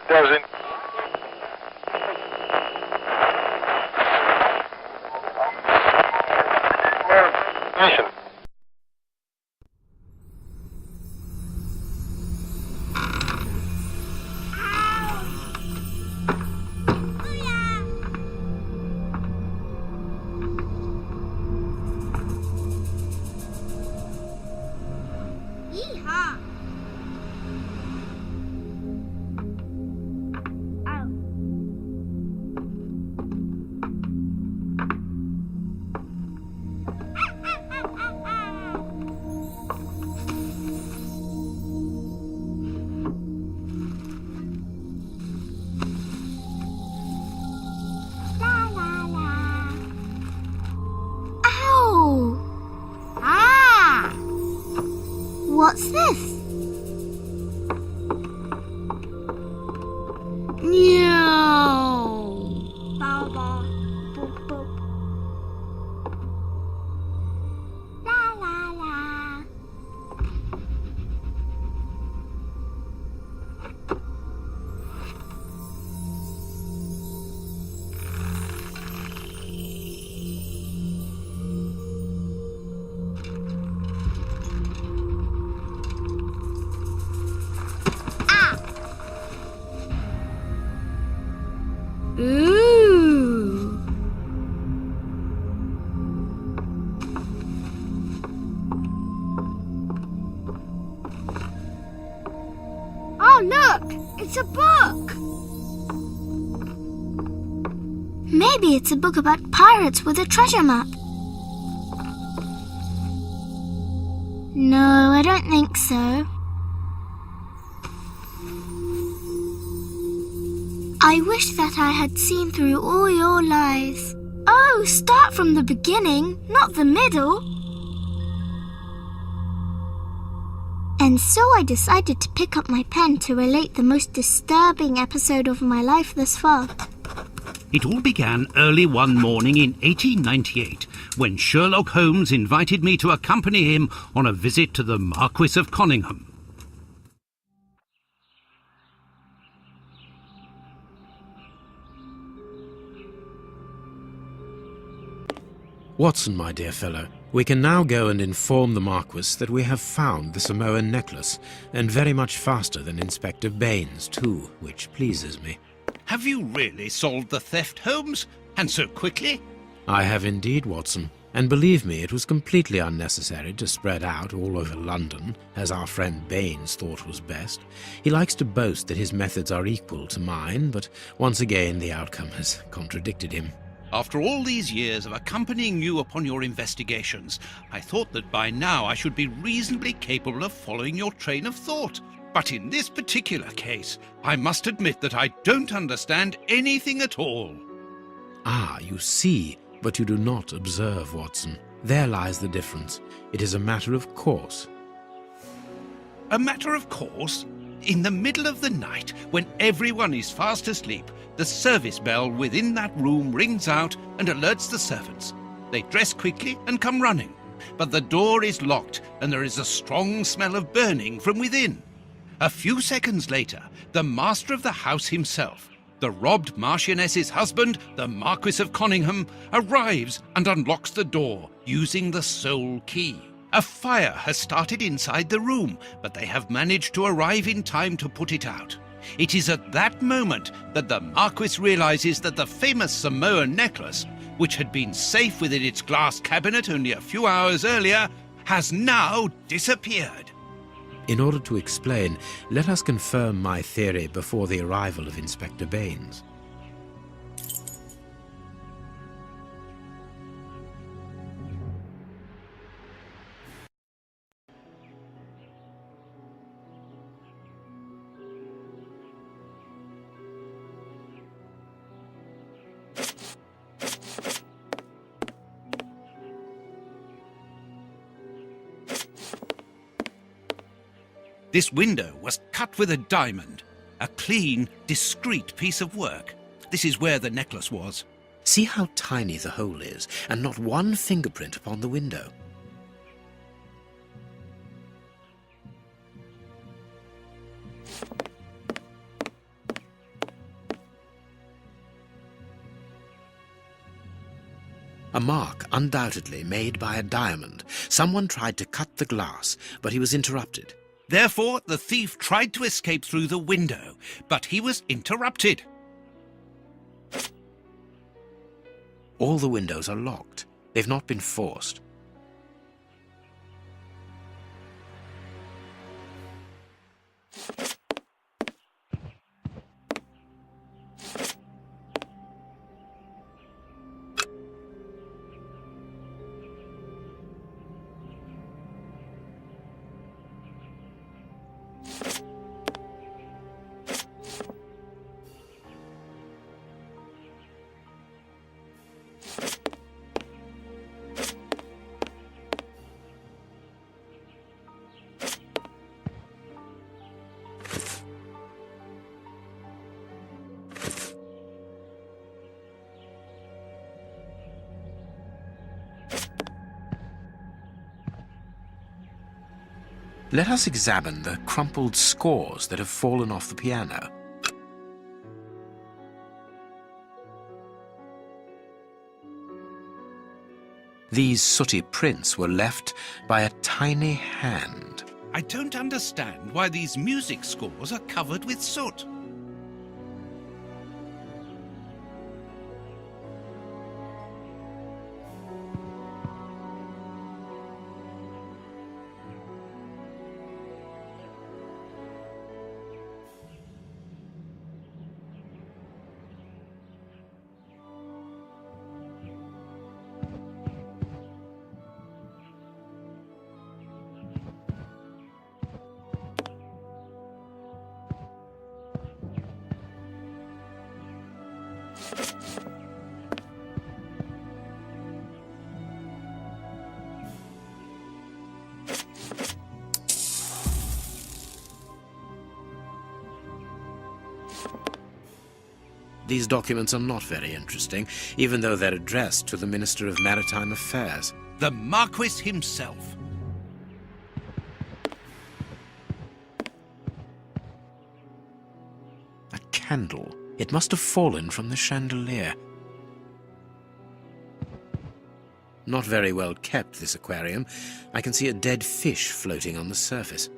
doesn't. Listen. Yeehaw! La la la. Ow! Ah! What's this? No. Bow bow. Boop boop. La la la. Ooh. Oh, look! It's a book! Maybe it's a book about pirates with a treasure map. No, I don't think so. I wish that I had seen through all your lies. Oh, start from the beginning, not the middle. And so I decided to pick up my pen to relate the most disturbing episode of my life thus far. It all began early one morning in 1898, when Sherlock Holmes invited me to accompany him on a visit to the Marquis of Conyngham. Watson, my dear fellow, we can now go and inform the Marquis that we have found the Samoan necklace, and very much faster than Inspector Baines, too, which pleases me. Have you really solved the theft, Holmes? And so quickly? I have indeed, Watson, and believe me, it was completely unnecessary to spread out all over London, as our friend Baines thought was best. He likes to boast that his methods are equal to mine, but once again the outcome has contradicted him. After all these years of accompanying you upon your investigations, I thought that by now I should be reasonably capable of following your train of thought. But in this particular case, I must admit that I don't understand anything at all. Ah, you see, but you do not observe, Watson. There lies the difference. It is a matter of course. A matter of course? In the middle of the night, when everyone is fast asleep, the service bell within that room rings out and alerts the servants. They dress quickly and come running, but the door is locked and there is a strong smell of burning from within. A few seconds later, the master of the house himself, the robbed Marchioness's husband, the Marquis of Conyngham, arrives and unlocks the door using the sole key. A fire has started inside the room, but they have managed to arrive in time to put it out. It is at that moment that the Marquis realizes that the famous Samoan necklace, which had been safe within its glass cabinet only a few hours earlier, has now disappeared. In order to explain, let us confirm my theory before the arrival of Inspector Baines. This window was cut with a diamond, a clean, discreet piece of work. This is where the necklace was. See how tiny the hole is, and not one fingerprint upon the window. A mark undoubtedly made by a diamond. Someone tried to cut the glass, but he was interrupted. Therefore, the thief tried to escape through the window, but he was interrupted. All the windows are locked. They've not been forced. Let us examine the crumpled scores that have fallen off the piano. These sooty prints were left by a tiny hand. I don't understand why these music scores are covered with soot. These documents are not very interesting, even though they're addressed to the Minister of Maritime Affairs. The Marquis himself. A candle. It must have fallen from the chandelier. Not very well kept, this aquarium. I can see a dead fish floating on the surface.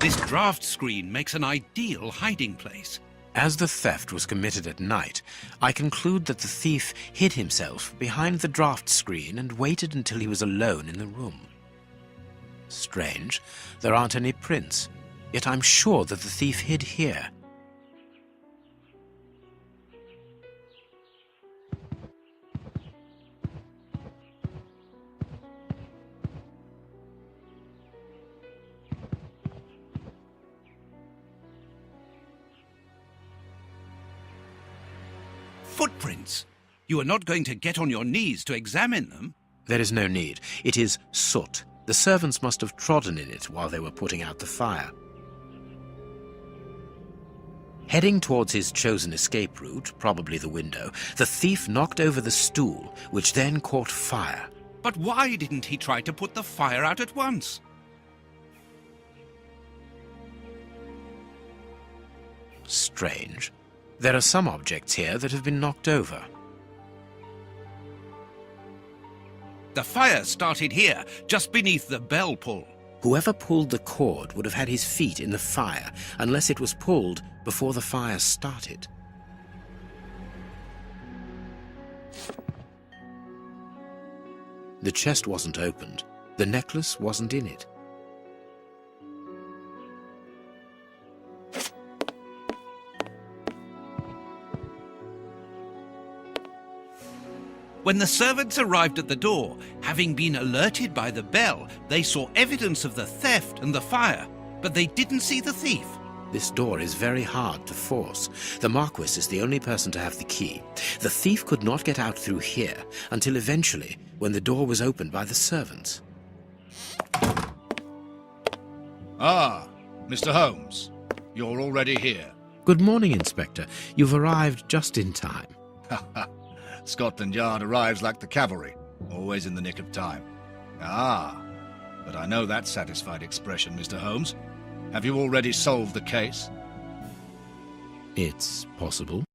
This draft screen makes an ideal hiding place. As the theft was committed at night, I conclude that the thief hid himself behind the draft screen and waited until he was alone in the room. Strange, there aren't any prints, yet I'm sure that the thief hid here. Footprints. You are not going to get on your knees to examine them. There is no need. It is soot. The servants must have trodden in it while they were putting out the fire. Heading towards his chosen escape route, probably the window, the thief knocked over the stool, which then caught fire. But why didn't he try to put the fire out at once? Strange. There are some objects here that have been knocked over. The fire started here, just beneath the bell pull. Whoever pulled the cord would have had his feet in the fire, unless it was pulled before the fire started. The chest wasn't opened. The necklace wasn't in it. When the servants arrived at the door, having been alerted by the bell, they saw evidence of the theft and the fire, but they didn't see the thief. This door is very hard to force. The Marquis is the only person to have the key. The thief could not get out through here until eventually, when the door was opened by the servants. Ah, Mr. Holmes, you're already here. Good morning, Inspector. You've arrived just in time. Scotland Yard arrives like the cavalry, always in the nick of time. Ah, But I know that satisfied expression, Mr. Holmes. Have you already solved the case? It's possible.